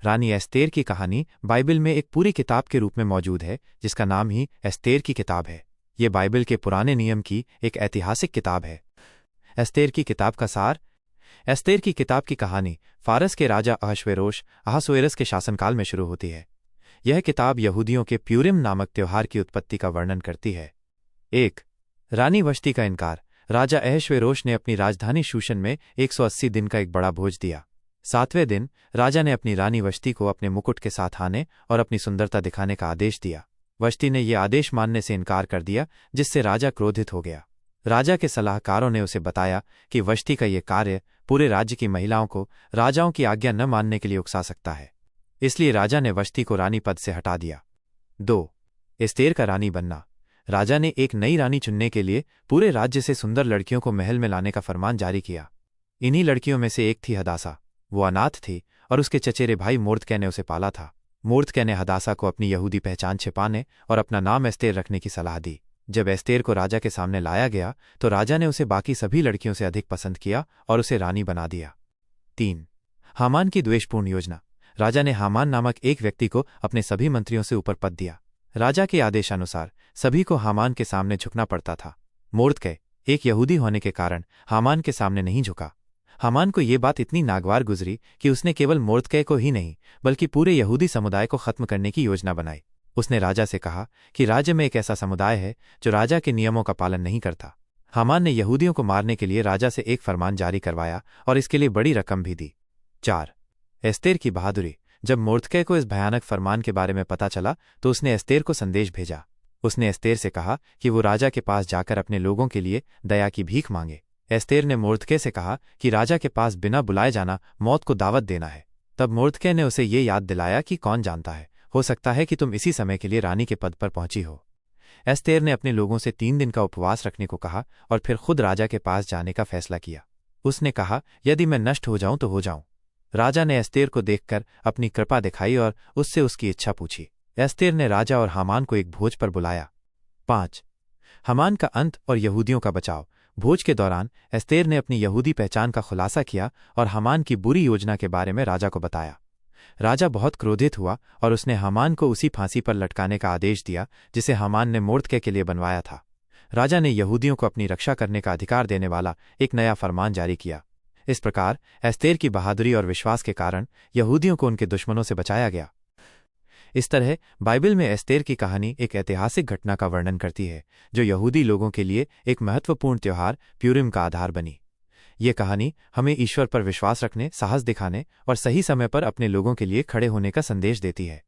रानी Esther की कहानी Bible में एक पूरी किताब के रूप में मौजूद है, जिसका नाम ही एस्तेर की किताब है। ये बाइबल के पुराने नियम की एक ऐतिहासिक किताब है। एस्तेर की किताब का सार। एस्तेर की किताब की कहानी फारस के राजा अहश्वेरोश के शासनकाल में शुरू होती है। यह किताब यहूदियों के प्यूरिम नामक त्योहार की उत्पत्ति का वर्णन करती है। 1. रानी वश्ती का इनकार। राजा अहश्वेरोश ने अपनी राजधानी शूशन में 180 दिन का एक बड़ा भोज दिया। 7वें दिन राजा ने अपनी रानी वश्ती को अपने मुकुट के साथ आने और अपनी सुंदरता दिखाने का आदेश दिया। वश्ती ने यह आदेश मानने से इनकार कर दिया, जिससे राजा क्रोधित हो गया। राजा के सलाहकारों ने उसे बताया कि वश्ती का यह कार्य पूरे राज्य की महिलाओं को राजाओं की आज्ञा न मानने के लिए उकसा सकता है, इसलिए राजा ने वश्ती को रानी पद से हटा दिया। 2. एस्तेर का रानी बनना। राजा ने एक नई रानी चुनने के लिए पूरे राज्य से सुंदर लड़कियों को महल में लाने का फरमान जारी किया। इन्हीं लड़कियों में से एक थी हदासा। वो अनाथ थी और उसके चचेरे भाई मोर्दकै ने उसे पाला था। मोर्दकै ने हदासा को अपनी यहूदी पहचान छिपाने और अपना नाम एस्तेर रखने की सलाह दी। जब एस्तेर को राजा के सामने लाया गया तो राजा ने उसे बाकी सभी लड़कियों से अधिक पसंद किया और उसे रानी बना दिया। 3. हामान की द्वेषपूर्ण योजना। राजा ने हामान नामक एक व्यक्ति को अपने सभी मंत्रियों से ऊपर पद दिया। राजा के आदेशानुसार सभी को हामान के सामने झुकना पड़ता था। मोर्दकै एक यहूदी होने के कारण हामान के सामने नहीं झुका। हामान को ये बात इतनी नागवार गुजरी कि उसने केवल मोर्दकै को ही नहीं बल्कि पूरे यहूदी समुदाय को खत्म करने की योजना बनाई। उसने राजा से कहा कि राज्य में एक ऐसा समुदाय है जो राजा के नियमों का पालन नहीं करता। हामान ने यहूदियों को मारने के लिए राजा से एक फरमान जारी करवाया और इसके लिए बड़ी रकम भी दी। 4. एस्तेर की बहादुरी। जब मोर्दकै को इस भयानक फरमान के बारे में पता चला तो उसने एस्तेर को संदेश भेजा। उसने एस्तेर से कहा कि वो राजा के पास जाकर अपने लोगों के लिए दया की भीख मांगे। एस्तेर ने मोर्दकै से कहा कि राजा के पास बिना बुलाए जाना मौत को दावत देना है। तब मोर्दकै ने उसे ये याद दिलाया कि कौन जानता है, हो सकता है कि तुम इसी समय के लिए रानी के पद पर पहुंची हो। एस्तेर ने अपने लोगों से 3 दिन का उपवास रखने को कहा और फिर खुद राजा के पास जाने का फैसला किया। उसने कहा, यदि मैं नष्ट हो जाऊं तो हो जाऊं। राजा ने एस्तेर को देखकर अपनी कृपा दिखाई और उससे उसकी इच्छा पूछी। एस्तेर ने राजा और हामान को एक भोज पर बुलाया। 5. हामान का अंत और यहूदियों का बचाव। भोज के दौरान एस्तेर ने अपनी यहूदी पहचान का खुलासा किया और हामान की बुरी योजना के बारे में राजा को बताया। राजा बहुत क्रोधित हुआ और उसने हामान को उसी फांसी पर लटकाने का आदेश दिया जिसे हामान ने मोर्दकै के लिए बनवाया था। राजा ने यहूदियों को अपनी रक्षा करने का अधिकार देने वाला एक नया फरमान जारी किया। इस प्रकार एस्तेर की बहादुरी और विश्वास के कारण यहूदियों को उनके दुश्मनों से बचाया गया। इस तरह बाइबल में एस्तेर की कहानी एक ऐतिहासिक घटना का वर्णन करती है जो यहूदी लोगों के लिए एक महत्वपूर्ण त्योहार प्यूरिम का आधार बनी। ये कहानी हमें ईश्वर पर विश्वास रखने, साहस दिखाने और सही समय पर अपने लोगों के लिए खड़े होने का संदेश देती है।